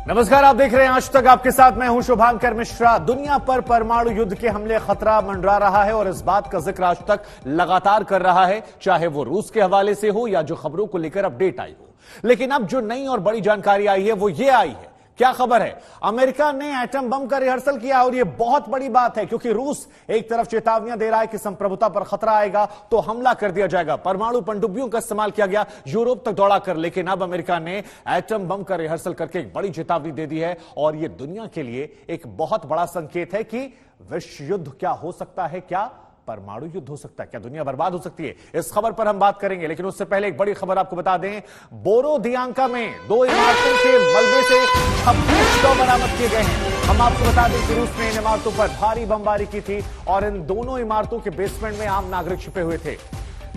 नमस्कार, आप देख रहे हैं आज तक। आपके साथ मैं हूं शुभांकर मिश्रा। दुनिया पर परमाणु युद्ध के हमले खतरा मंडरा रहा है और इस बात का जिक्र आज तक लगातार कर रहा है, चाहे वो रूस के हवाले से हो या जो खबरों को लेकर अपडेट आई हो। लेकिन अब जो नई और बड़ी जानकारी आई है वो ये आई है। क्या खबर है? अमेरिका ने एटम बम का रिहर्सल किया और यह बहुत बड़ी बात है, क्योंकि रूस एक तरफ चेतावनियां दे रहा है कि संप्रभुता पर खतरा आएगा तो हमला कर दिया जाएगा। परमाणु पनडुब्बियों का इस्तेमाल किया गया यूरोप तक दौड़ाकर, लेकिन अब अमेरिका ने एटम बम का रिहर्सल करके एक बड़ी चेतावनी दे दी है और यह दुनिया के लिए एक बहुत बड़ा संकेत है कि विश्व युद्ध क्या हो सकता है, क्या परमाणु युद्ध हो सकता है, क्या दुनिया बर्बाद हो सकती है। इस खबर पर हम बात करेंगे, लेकिन उससे पहले एक बड़ी खबर आपको बता दें। बोरोदियांका में 2 इमारतों के मलबे से 26 शव बरामद किए गए हैं। हम आपको बता दें कि रूस ने इन इमारतों पर भारी बमबारी की थी और इन दोनों इमारतों के बेसमेंट में आम नागरिक छिपे हुए थे।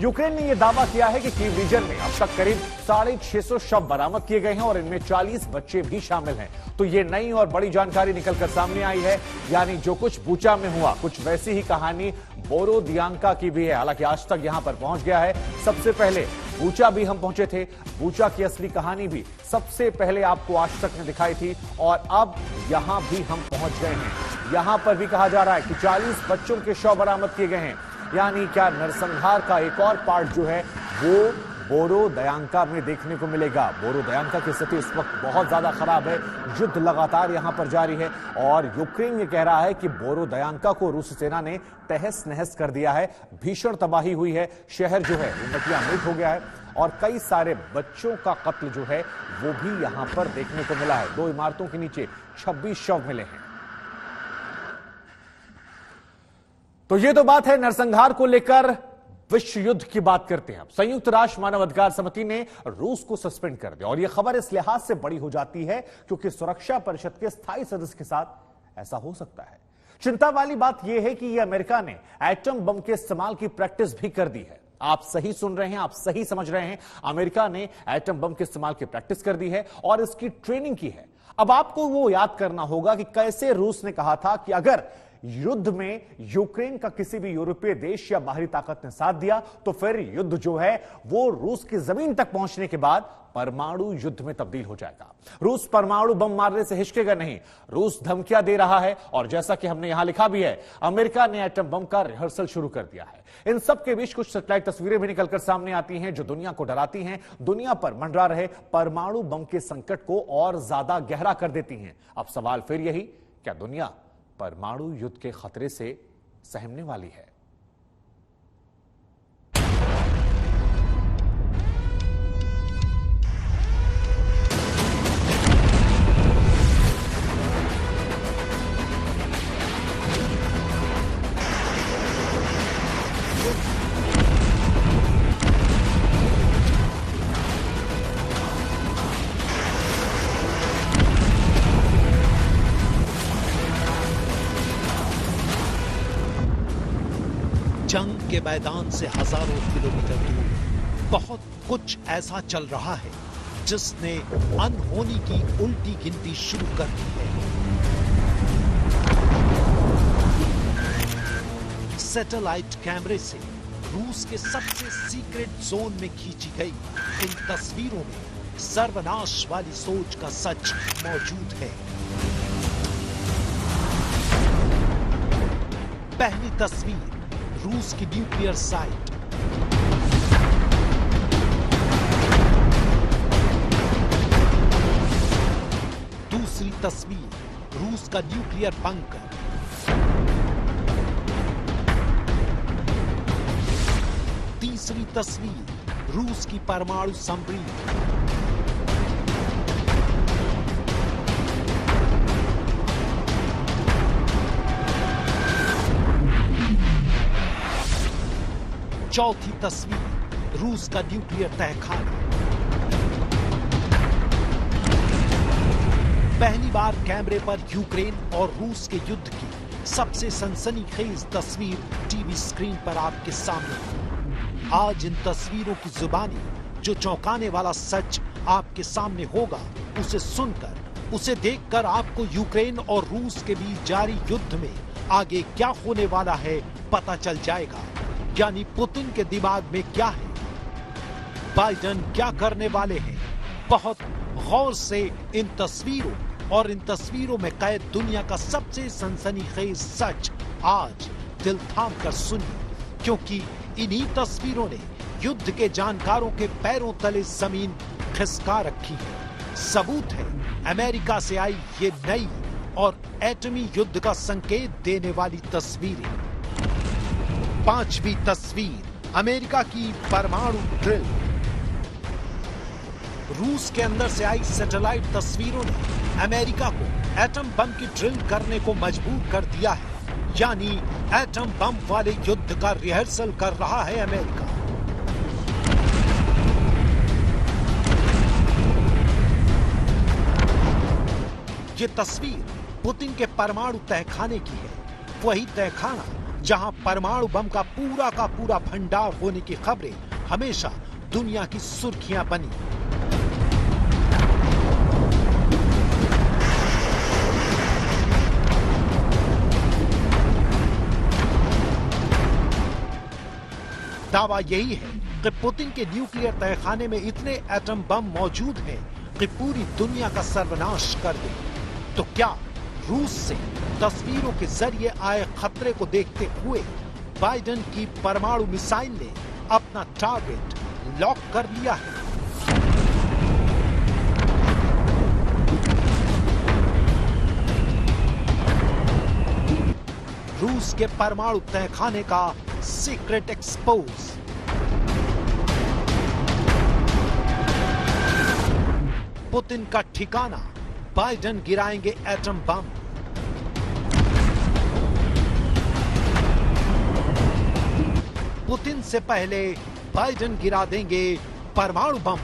यूक्रेन ने यह दावा किया है कि कीव रीजन में अब तक करीब 650 शव बरामद किए गए हैं और इनमें 40 बच्चे भी शामिल हैं। तो यह नई और बड़ी जानकारी निकलकर सामने आई है, यानी जो कुछ बूचा में हुआ, कुछ वैसी ही कहानी बोरोदियांका की भी है। हालांकि आज तक यहां पर पहुंच गया है। सबसे पहले बूचा भी हम पहुंचे थे, बूचा की असली कहानी भी सबसे पहले आपको आज तक ने दिखाई थी और अब यहां भी हम पहुंच गए हैं। यहां पर भी कहा जा रहा है कि 40 बच्चों के शव बरामद किए गए हैं। यानी क्या नरसंहार का एक और पार्ट जो है वो बोरोदियांका में देखने को मिलेगा। बोरोदियांका की स्थिति इस वक्त बहुत ज्यादा खराब है। युद्ध लगातार यहां पर जारी है और यूक्रेन ये कह रहा है कि बोरोदियांका को रूस सेना ने तहस नहस कर दिया है। भीषण तबाही हुई है, शहर जो है वो मटिया-मृत हो गया है और कई सारे बच्चों का कत्ल जो है वो भी यहां पर देखने को मिला है। 2 इमारतों के नीचे 26 शव मिले हैं। तो ये तो बात है नरसंहार को लेकर। विश्व युद्ध की बात करते हैं। संयुक्त राष्ट्र मानवाधिकार समिति ने रूस को सस्पेंड कर दिया और यह खबर इस लिहाज से बड़ी हो जाती है क्योंकि सुरक्षा परिषद के स्थायी सदस्य के साथ ऐसा हो सकता है। चिंता वाली बात यह है कि यह अमेरिका ने एटम बम के इस्तेमाल की प्रैक्टिस भी कर दी है। आप सही सुन रहे हैं, आप सही समझ रहे हैं। अमेरिका ने एटम बम के इस्तेमाल की प्रैक्टिस कर दी है और इसकी ट्रेनिंग की है। अब आपको वो याद करना होगा कि कैसे रूस ने कहा था कि अगर युद्ध में यूक्रेन का किसी भी यूरोपीय देश या बाहरी ताकत ने साथ दिया तो फिर युद्ध जो है वो रूस की जमीन तक पहुंचने के बाद परमाणु युद्ध में तब्दील हो जाएगा। रूस परमाणु बम मारने से हिचकेगा नहीं। रूस धमकियां दे रहा है और जैसा कि हमने यहां लिखा भी है, अमेरिका ने एटम बम का रिहर्सल शुरू कर दिया है। इन सब के बीच कुछ सैटेलाइट तस्वीरें भी निकलकर सामने आती हैं जो दुनिया को डराती हैं, दुनिया पर मंडरा रहे परमाणु बम के संकट को और ज्यादा गहरा कर देती हैं। अब सवाल फिर यही, क्या दुनिया परमाणु युद्ध के खतरे से सहमने वाली है? जंग के मैदान से हजारों किलोमीटर दूर बहुत कुछ ऐसा चल रहा है जिसने अनहोनी की उल्टी गिनती शुरू कर दी है। सैटेलाइट कैमरे से रूस के सबसे सीक्रेट जोन में खींची गई इन तस्वीरों में सर्वनाश वाली सोच का सच मौजूद है। पहली तस्वीर रूस की न्यूक्लियर साइट। दूसरी तस्वीर रूस का न्यूक्लियर बंकर। तीसरी तस्वीर रूस की परमाणु समृद्धि। चौथी तस्वीर रूस का न्यूक्लियर तहखाना। पहली बार कैमरे पर यूक्रेन और रूस के युद्ध की सबसे सनसनीखेज तस्वीर टीवी स्क्रीन पर आपके सामने। आज इन तस्वीरों की जुबानी जो चौंकाने वाला सच आपके सामने होगा, उसे सुनकर, उसे देखकर आपको यूक्रेन और रूस के बीच जारी युद्ध में आगे क्या होने वाला है पता चल जाएगा। यानी पुतिन के दिमाग में क्या है, बाइडेन क्या करने वाले हैं। बहुत गौर से इन तस्वीरों और इन तस्वीरों में कैद दुनिया का सबसे सनसनीखेज सच आज दिल थाम कर सुनिए, क्योंकि इन्हीं तस्वीरों ने युद्ध के जानकारों के पैरों तले जमीन खिसका रखी है। सबूत है अमेरिका से आई ये नई और एटमी युद्ध का संकेत देने वाली तस्वीरें। पांचवी तस्वीर, अमेरिका की परमाणु ड्रिल। रूस के अंदर से आई सैटेलाइट तस्वीरों ने अमेरिका को एटम बम की ड्रिल करने को मजबूर कर दिया है, यानी एटम बम वाले युद्ध का रिहर्सल कर रहा है अमेरिका। ये तस्वीर पुतिन के परमाणु तहखाने की है, वही तहखाना जहां परमाणु बम का पूरा भंडार होने की खबरें हमेशा दुनिया की सुर्खियां बनी। दावा यही है कि पुतिन के न्यूक्लियर तहखाने में इतने एटम बम मौजूद हैं कि पूरी दुनिया का सर्वनाश कर दे। तो क्या रूस से तस्वीरों के जरिए आए खतरे को देखते हुए बाइडेन की परमाणु मिसाइल ने अपना टारगेट लॉक कर लिया है? रूस के परमाणु तहखाने का सीक्रेट एक्सपोज। पुतिन का ठिकाना, बाइडेन गिराएंगे एटम बम। पुतिन से पहले बाइडेन गिरा देंगे परमाणु बम।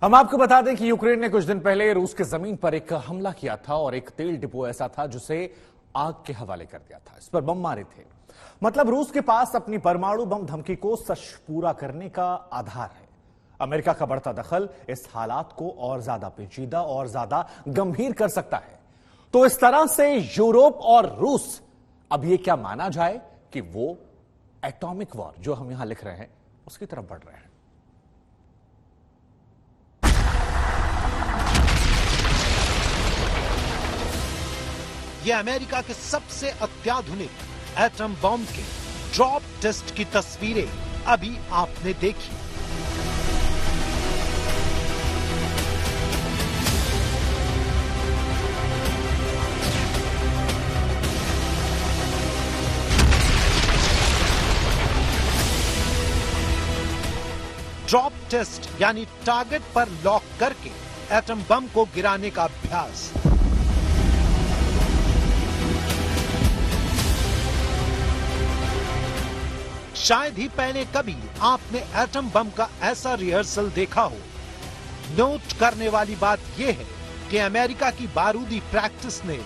हम आपको बता दें कि यूक्रेन ने कुछ दिन पहले रूस की जमीन पर एक हमला किया था और एक तेल डिपो ऐसा था जिसे आग के हवाले कर दिया था। इस पर बम मारे थे। मतलब रूस के पास अपनी परमाणु बम धमकी को सच पूरा करने का आधार है। अमेरिका का बढ़ता दखल इस हालात को और ज्यादा पेचीदा और ज्यादा गंभीर कर सकता है। तो इस तरह से यूरोप और रूस, अब ये क्या माना जाए कि वो एटॉमिक वॉर जो हम यहां लिख रहे हैं उसकी तरफ बढ़ रहे हैं। ये अमेरिका के सबसे अत्याधुनिक एटम बम के ड्रॉप टेस्ट की तस्वीरें अभी आपने देखी। ड्रॉप टेस्ट यानी टारगेट पर लॉक करके एटम बम को गिराने का अभ्यास। शायद ही पहले कभी आपने एटम बम का ऐसा रिहर्सल देखा हो। नोट करने वाली बात यह है कि अमेरिका की बारूदी प्रैक्टिस ने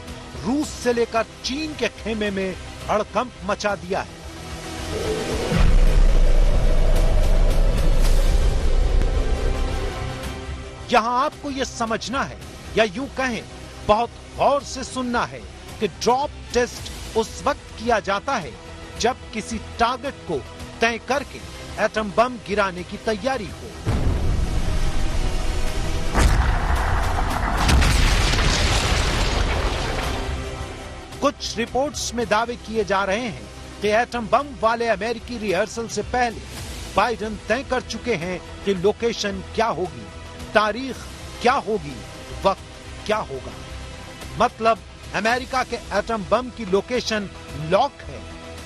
रूस से लेकर चीन के खेमे में हड़कंप मचा दिया है। यहां आपको यह समझना है, या यूं कहें बहुत गौर से सुनना है, कि ड्रॉप टेस्ट उस वक्त किया जाता है जब किसी टारगेट को तय करके एटम बम गिराने की तैयारी हो। कुछ रिपोर्ट्स में दावे किए जा रहे हैं कि एटम बम वाले अमेरिकी रिहर्सल से पहले बाइडेन तय कर चुके हैं कि लोकेशन क्या होगी, तारीख क्या होगी, वक्त क्या होगा। मतलब अमेरिका के एटम बम की लोकेशन लॉक है।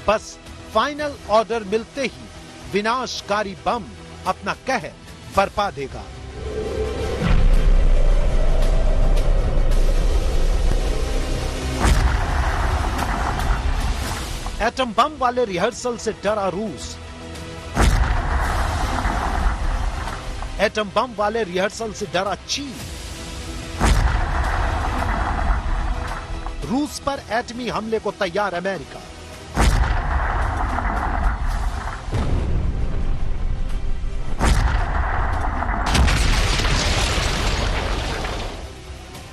बस फाइनल ऑर्डर मिलते ही विनाशकारी बम अपना कहर बरपा देगा। एटम बम वाले रिहर्सल से डरा रूस। एटम बम वाले रिहर्सल से डरा चीन। रूस पर एटमी हमले को तैयार अमेरिका।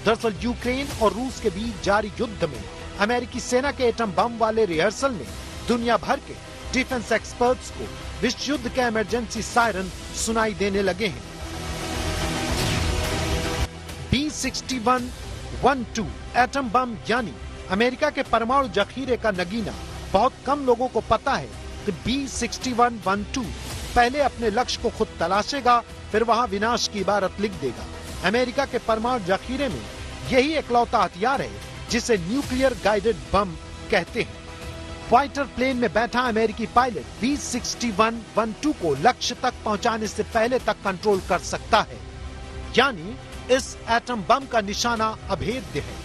दरअसल यूक्रेन और रूस के बीच जारी युद्ध में अमेरिकी सेना के एटम बम वाले रिहर्सल ने दुनिया भर के डिफेंस एक्सपर्ट्स को विश्व युद्ध के इमरजेंसी सायरन सुनाई देने लगे हैं। B-61-12 एटम बम यानी अमेरिका के परमाणु जखीरे का नगीना बहुत कम लोगों को पता है कि B-61-12 पहले अपने लक्ष्य को खुद तलाशेगा, फिर वहां विनाश की इबारत लिख देगा। अमेरिका के परमाणु जखीरे में यही इकलौता हथियार है जिसे न्यूक्लियर गाइडेड बम कहते हैं। फाइटर प्लेन में बैठा अमेरिकी पायलट B-61-12 को लक्ष्य तक पहुंचाने से पहले तक कंट्रोल कर सकता है, यानी इस एटम बम का निशाना अभेद्य है।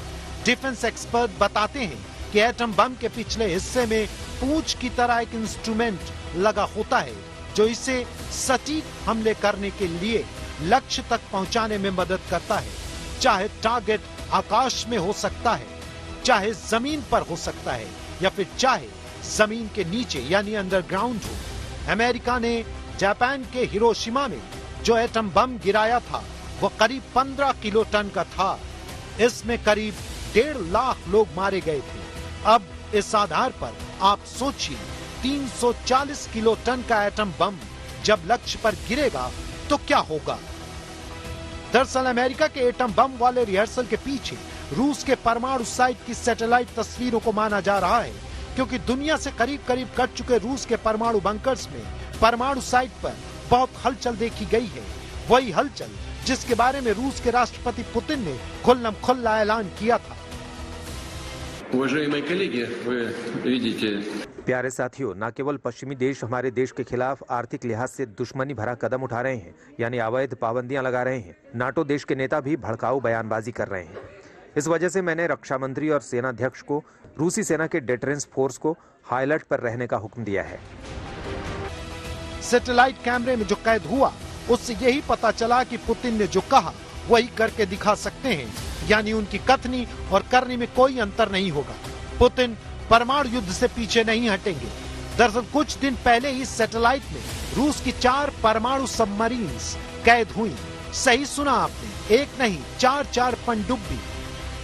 डिफेंस एक्सपर्ट बताते हैं कि एटम बम के पिछले हिस्से में पूंछ की तरह एक इंस्ट्रूमेंट लगा होता है जो इसे सटीक हमले करने के लिए लक्ष्य तक पहुंचाने में मदद करता है। चाहे टारगेट आकाश में हो सकता है, चाहे जमीन पर हो सकता है, या फिर चाहे जमीन के नीचे यानी अंडरग्राउंड हो। अमेरिका ने जापान के हिरोशिमा में जो एटम बम गिराया था वो करीब 15 किलो टन का था। इसमें करीब 1.5 लाख लोग मारे गए थे। अब इस आधार पर आप सोचिए 340 किलो टन का एटम बम जब लक्ष्य पर गिरेगा तो क्या होगा। दरअसल अमेरिका के एटम बम वाले रिहर्सल के पीछे रूस के परमाणु साइट की सैटेलाइट तस्वीरों को माना जा रहा है, क्योंकि दुनिया से करीब करीब कट चुके रूस के परमाणु बंकर्स में परमाणु साइट पर बहुत हलचल देखी गई है। वही हलचल जिसके बारे में रूस के राष्ट्रपति पुतिन ने खुल्लम खुल्ला ऐलान किया था। प्यारे साथियों, न केवल पश्चिमी देश हमारे देश के खिलाफ आर्थिक लिहाज से दुश्मनी भरा कदम उठा रहे हैं, यानी अवैध पाबंदियां लगा रहे हैं, नाटो देश के नेता भी भड़काऊ बयानबाजी कर रहे हैं। इस वजह से मैंने रक्षा मंत्री और सेना अध्यक्ष को रूसी सेना के डिटरेंस फोर्स को हाई अलर्ट पर रहने का हुक्म दिया है। सैटेलाइट कैमरे में जो कैद हुआ उससे यही पता चला कि पुतिन ने जो कहा वही करके दिखा सकते हैं, यानी उनकी कथनी और करनी में कोई अंतर नहीं होगा। पुतिन परमाणु युद्ध से पीछे नहीं हटेंगे। दरअसल कुछ दिन पहले ही सैटेलाइट में रूस की 4 परमाणु सबमरीन्स कैद हुई। सही सुना आपने, एक नहीं 4 पनडुब्बी,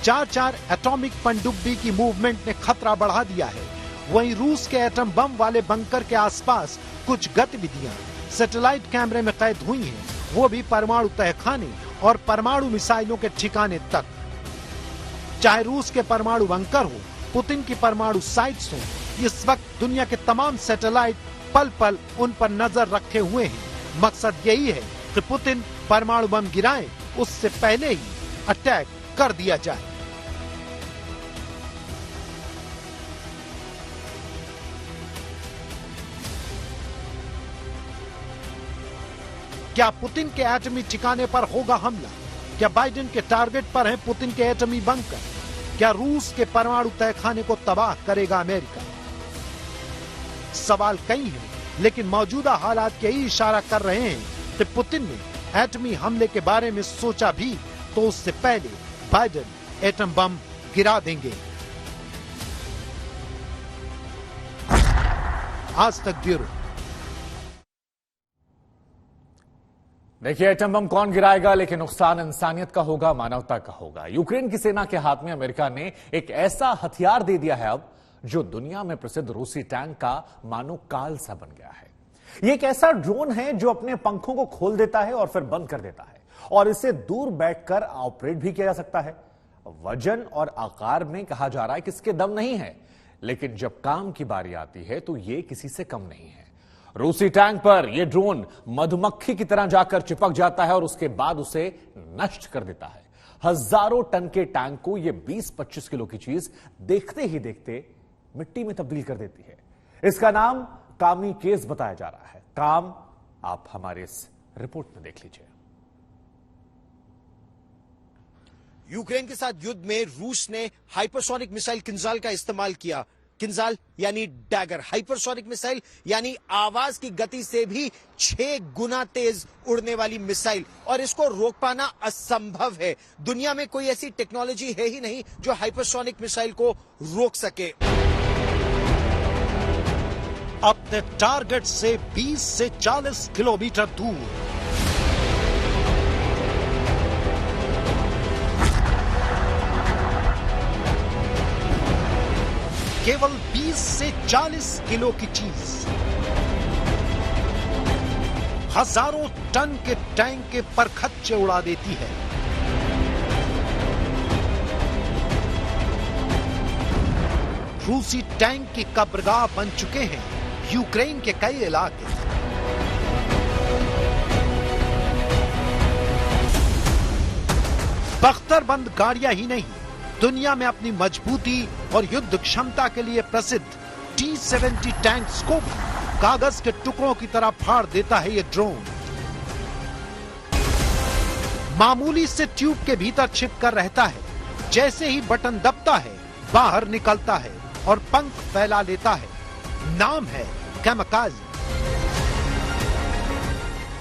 4 एटॉमिक पनडुब्बी की मूवमेंट ने खतरा बढ़ा दिया है। वहीं रूस के एटम बम वाले बंकर के आसपास कुछ गतिविधियां सैटेलाइट कैमरे में कैद हुई हैं, वो भी परमाणु तहखाने और परमाणु मिसाइलों के ठिकाने तक। चाहे रूस के परमाणु बंकर हो, पुतिन की परमाणु साइट्स हो, इस वक्त दुनिया के तमाम सैटेलाइट पल पल उन पर नजर रखे हुए हैं। मकसद यही है कि पुतिन परमाणु बम गिराएं, उससे पहले ही अटैक कर दिया जाए। क्या पुतिन के एटमी ठिकाने पर होगा हमला? क्या बाइडेन के टारगेट पर है पुतिन के एटमी बंकर? क्या रूस के परमाणु तहखाने को तबाह करेगा अमेरिका? सवाल कई हैं, लेकिन मौजूदा हालात यही इशारा कर रहे हैं कि पुतिन ने एटमी हमले के बारे में सोचा भी तो उससे पहले बाइडेन एटम बम गिरा देंगे। आज तक ब्यूरो। देखिए, एटम बम कौन गिराएगा, लेकिन नुकसान इंसानियत का होगा, मानवता का होगा। यूक्रेन की सेना के हाथ में अमेरिका ने एक ऐसा हथियार दे दिया है अब जो दुनिया में प्रसिद्ध रूसी टैंक का मानो काल सा बन गया है। यह एक ऐसा ड्रोन है जो अपने पंखों को खोल देता है और फिर बंद कर देता है, और इसे दूर बैठकर ऑपरेट भी किया जा सकता है। वजन और आकार में कहा जा रहा है कि इसके दम नहीं है, लेकिन जब काम की बारी आती है तो यह किसी से कम नहीं है। रूसी टैंक पर यह ड्रोन मधुमक्खी की तरह जाकर चिपक जाता है और उसके बाद उसे नष्ट कर देता है। हजारों टन के टैंक को यह 20-25 किलो की चीज देखते ही देखते मिट्टी में तब्दील कर देती है। इसका नाम कामिकेज बताया जा रहा है। काम आप हमारे इस रिपोर्ट में देख लीजिए। यूक्रेन के साथ युद्ध में रूस ने हाइपरसोनिक मिसाइल किंजाल का इस्तेमाल किया। किंजाल यानी डैगर, हाइपरसोनिक मिसाइल यानी आवाज की गति से भी 6 गुना तेज उड़ने वाली मिसाइल, और इसको रोक पाना असंभव है। दुनिया में कोई ऐसी टेक्नोलॉजी है ही नहीं जो हाइपरसोनिक मिसाइल को रोक सके। अपने टारगेट से 20 से 40 किलोमीटर दूर केवल 20 से 40 किलो की चीज हजारों टन के टैंक के परखच्चे उड़ा देती है। रूसी टैंक की कब्रगाह बन चुके हैं यूक्रेन के कई इलाके। बख्तरबंद गाड़ियां ही नहीं, दुनिया में अपनी मजबूती और युद्ध क्षमता के लिए प्रसिद्ध T-70 टैंक्स को भी कागज के टुकड़ों की तरह फाड़ देता है ये ड्रोन। मामूली से ट्यूब के भीतर छिपकर रहता है, जैसे ही बटन दबता है बाहर निकलता है और पंख फैला लेता है। नाम है कैमकाज़ी।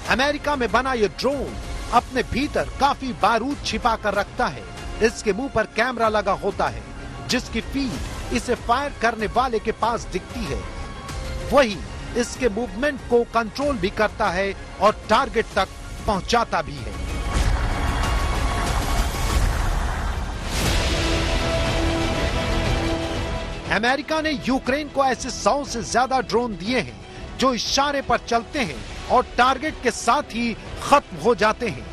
अमेरिका में बना ये ड्रोन अपने भीतर काफी बारूद छिपा कर रखता है। इसके मुंह पर कैमरा लगा होता है, जिसकी फीड इसे फायर करने वाले के पास दिखती है। वही इसके मूवमेंट को कंट्रोल भी करता है और टारगेट तक पहुंचाता भी है। अमेरिका ने यूक्रेन को ऐसे 100 से ज्यादा ड्रोन दिए हैं जो इशारे पर चलते हैं और टारगेट के साथ ही खत्म हो जाते हैं।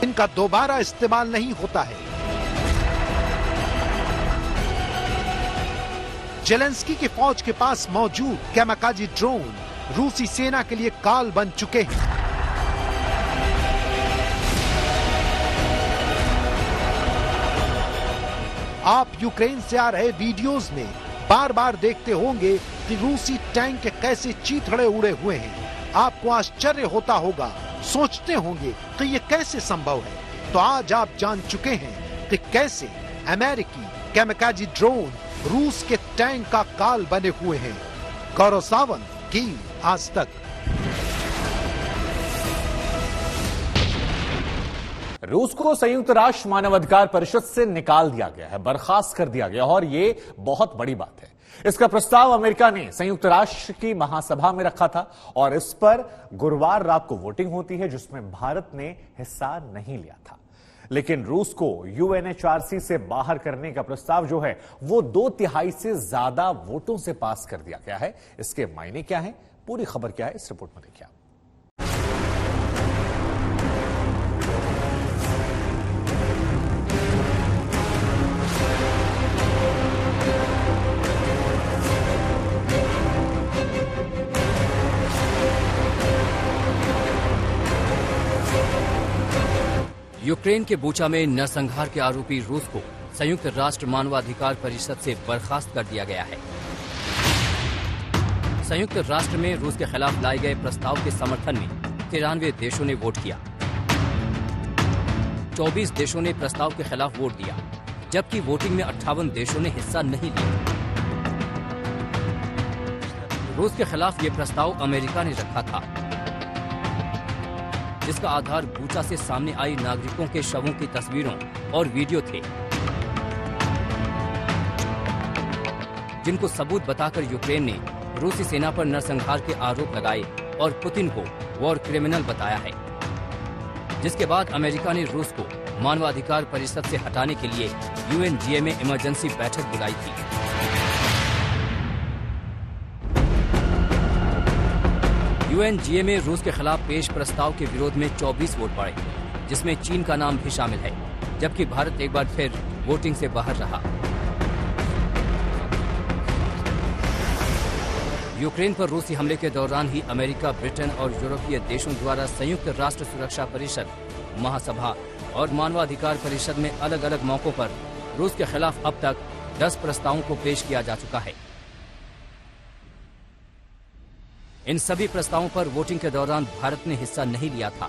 इनका दोबारा इस्तेमाल नहीं होता है। जेलेंस्की की फौज के पास मौजूद कैमकाज़ी ड्रोन रूसी सेना के लिए काल बन चुके हैं। आप यूक्रेन से आ रहे वीडियोस में बार बार देखते होंगे कि रूसी टैंक कैसे चीथड़े उड़े हुए हैं। आपको आश्चर्य होता होगा, सोचते होंगे कि ये कैसे संभव है। तो आज आप जान चुके हैं कि कैसे अमेरिकी कैमकाज़ी ड्रोन रूस के टैंक का काल बने हुए हैं। गौरव सावंत की आज तक। रूस को संयुक्त राष्ट्र मानवाधिकार परिषद से निकाल दिया गया है, बर्खास्त कर दिया गया और यह बहुत बड़ी बात है। इसका प्रस्ताव अमेरिका ने संयुक्त राष्ट्र की महासभा में रखा था और इस पर गुरुवार रात को वोटिंग होती है, जिसमें भारत ने हिस्सा नहीं लिया था। लेकिन रूस को यूएनएचआरसी से बाहर करने का प्रस्ताव जो है वो 2/3 से ज्यादा वोटों से पास कर दिया गया है। इसके मायने क्या है, पूरी खबर क्या है, इस रिपोर्ट में देखिए। यूक्रेन के बूचा में नरसंहार के आरोपी रूस को संयुक्त राष्ट्र मानवाधिकार परिषद से बर्खास्त कर दिया गया है। संयुक्त राष्ट्र में रूस के खिलाफ लाए गए प्रस्ताव के समर्थन में 93 देशों ने वोट किया। 24 देशों ने प्रस्ताव के खिलाफ वोट दिया, जबकि वोटिंग में 58 देशों ने हिस्सा नहीं लिया। रूस के खिलाफ ये प्रस्ताव अमेरिका ने रखा था, जिसका आधार बूचा से सामने आई नागरिकों के शवों की तस्वीरों और वीडियो थे, जिनको सबूत बताकर यूक्रेन ने रूसी सेना पर नरसंहार के आरोप लगाए और पुतिन को वॉर क्रिमिनल बताया है। जिसके बाद अमेरिका ने रूस को मानवाधिकार परिषद से हटाने के लिए यूएनजीए में इमरजेंसी बैठक बुलाई थी। यूएनजीए में रूस के खिलाफ पेश प्रस्ताव के विरोध में 24 वोट पड़े, जिसमें चीन का नाम भी शामिल है, जबकि भारत एक बार फिर वोटिंग से बाहर रहा। यूक्रेन पर रूसी हमले के दौरान ही अमेरिका, ब्रिटेन और यूरोपीय देशों द्वारा संयुक्त राष्ट्र सुरक्षा परिषद, महासभा और मानवाधिकार परिषद में अलग अलग मौकों पर रूस के खिलाफ अब तक 10 प्रस्तावों को पेश किया जा चुका है। इन सभी प्रस्तावों पर वोटिंग के दौरान भारत ने हिस्सा नहीं लिया था।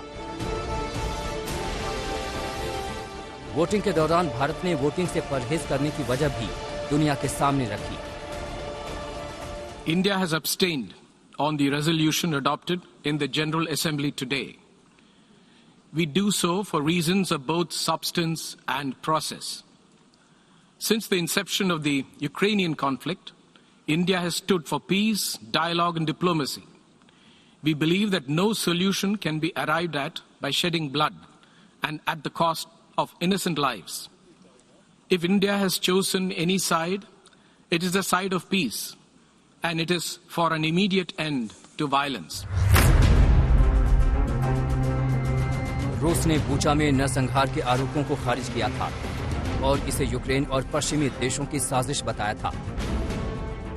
वोटिंग के दौरान भारत ने वोटिंग से परहेज करने की वजह भी दुनिया के सामने रखी। India has abstained on the resolution adopted in the General Assembly today. We do so for reasons of both substance and process. Since the inception of the Ukrainian conflict, India has stood for peace, dialogue and diplomacy. We believe that no solution can be arrived at by shedding blood and at the cost of innocent lives. If India has chosen any side, it is the side of peace, and it is for an immediate end to violence. रूस ने Bucha में नरसंहार के आरोपों को खारिज किया था और इसे यूक्रेन और पश्चिमी देशों की साजिश बताया था।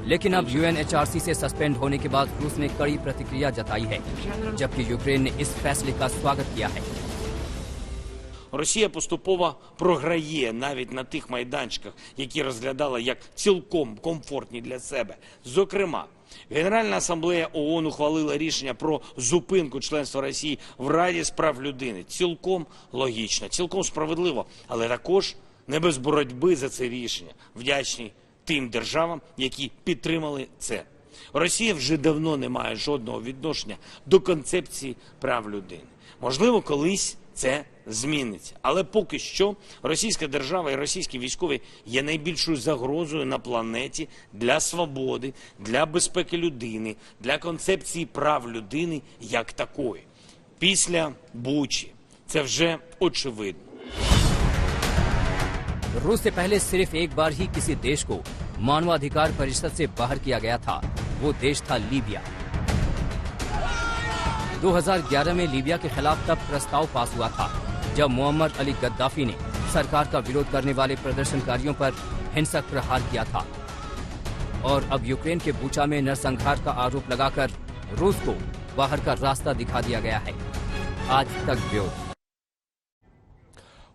लेकिन अब UNHRC से सस्पेंड होने के बाद रूस ने कड़ी प्रतिक्रिया जताई है, जबकि यूक्रेन ने इस फैसले का स्वागत किया है। Росія поступово програє навіть на тих майданчиках, які розглядала як цілком комфортні для себе. Зокрема, Генеральна асамблея ООН ухвалила рішення про зупинку членства Росії в Раді з прав людини. Цілком логічно, цілком справедливо, але також не без боротьби за це рішення. Вдячний тим державам, які підтримали це. Росія вже давно не має жодного відношення до концепції прав людини. Можливо, колись це зміниться. Але поки що російська держава і російські військові є найбільшою загрозою на планеті для свободи, для безпеки людини, для концепції прав людини як такої. Після Бучі це вже очевидно. रूस से पहले सिर्फ एक बार ही किसी देश को मानवाधिकार परिषद से बाहर किया गया था। वो देश था लीबिया। 2011 में लीबिया के खिलाफ तब प्रस्ताव पास हुआ था, जब मोहम्मद अली गद्दाफी ने सरकार का विरोध करने वाले प्रदर्शनकारियों पर हिंसक प्रहार किया था। और अब यूक्रेन के बूचा में नरसंहार का आरोप लगाकर रूस को बाहर का रास्ता दिखा दिया गया है। आज तक ब्यूरो।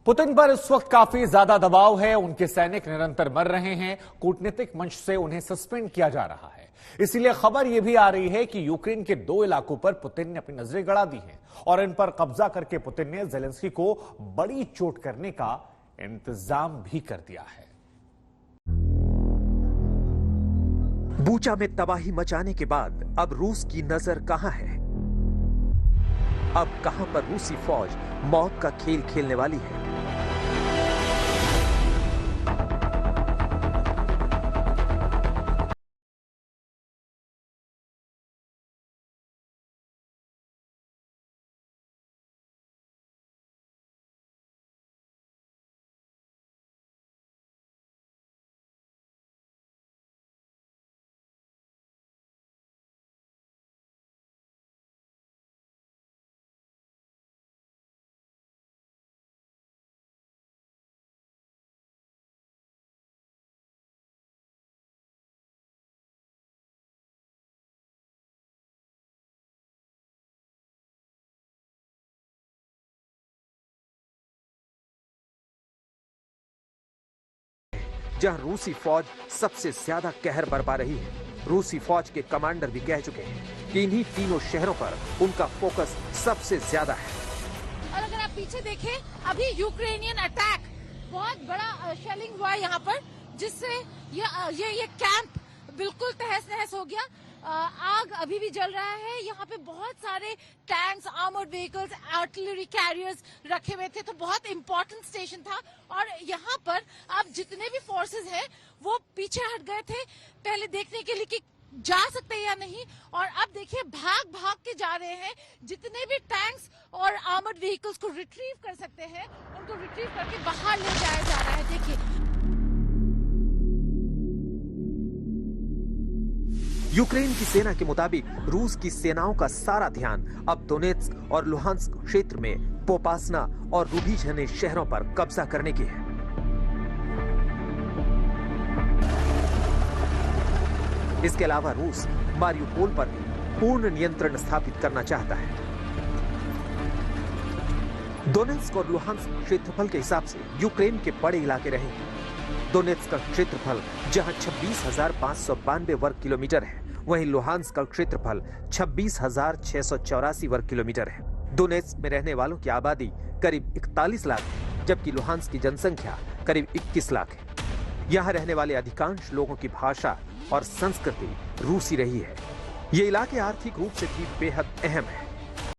पुतिन पर इस वक्त काफी ज्यादा दबाव है। उनके सैनिक निरंतर मर रहे हैं। कूटनीतिक मंच से उन्हें सस्पेंड किया जा रहा है। इसीलिए खबर यह भी आ रही है कि यूक्रेन के 2 इलाकों पर पुतिन ने अपनी नजरें गड़ा दी हैं और इन पर कब्जा करके पुतिन ने जेलेंस्की को बड़ी चोट करने का इंतजाम भी कर दिया है। बूचा में तबाही मचाने के बाद अब रूस की नजर कहां है? अब कहां पर रूसी फौज मौत का खेल खेलने वाली है? जहां रूसी फौज सबसे ज्यादा कहर बरपा रही है। रूसी फौज के कमांडर भी कह चुके हैं कि इन्हीं तीनों शहरों पर उनका फोकस सबसे ज्यादा है। और अगर आप पीछे देखें, अभी यूक्रेनियन अटैक, बहुत बड़ा शेलिंग हुआ यहाँ पर, जिससे ये कैंप बिल्कुल तहस नहस हो गया। आग अभी भी जल रहा है। यहाँ पे बहुत सारे tanks, armoured vehicles, artillery carriers रखे हुए थे, तो बहुत इंपॉर्टेंट स्टेशन था। और यहाँ पर अब जितने भी फोर्सेस हैं वो पीछे हट गए थे पहले देखने के लिए कि जा सकते हैं या नहीं, और अब देखिए भाग भाग के जा रहे हैं। जितने भी टैंक्स और आर्मर्ड व्हीकल्स को रिट्रीव कर सकते हैं उनको रिट्रीव करके बाहर ले जाया जा रहा है। देखिए, यूक्रेन की सेना के मुताबिक रूस की सेनाओं का सारा ध्यान अब दोनेत्स्क और लुहांस्क क्षेत्र में पोपासना और रुबीझने शहरों पर कब्जा करने की है। इसके अलावा रूस मारियुपोल पर भी पूर्ण नियंत्रण स्थापित करना चाहता है। दोनेत्स्क और लुहांस्क क्षेत्रफल के हिसाब से यूक्रेन के बड़े इलाके रहे हैं। दोनेत्स्क का क्षेत्रफल जहां 26,592 वर्ग किलोमीटर है, वहीं लुहांस्क का क्षेत्रफल 26,684 वर्ग किलोमीटर है। दोनेत्स्क में रहने वालों की आबादी करीब 41 लाख है, जबकि लुहांस्क की जनसंख्या करीब 21 लाख है। यहाँ रहने वाले अधिकांश लोगों की भाषा और संस्कृति रूसी रही है। ये इलाके आर्थिक रूप से भी बेहद अहम है।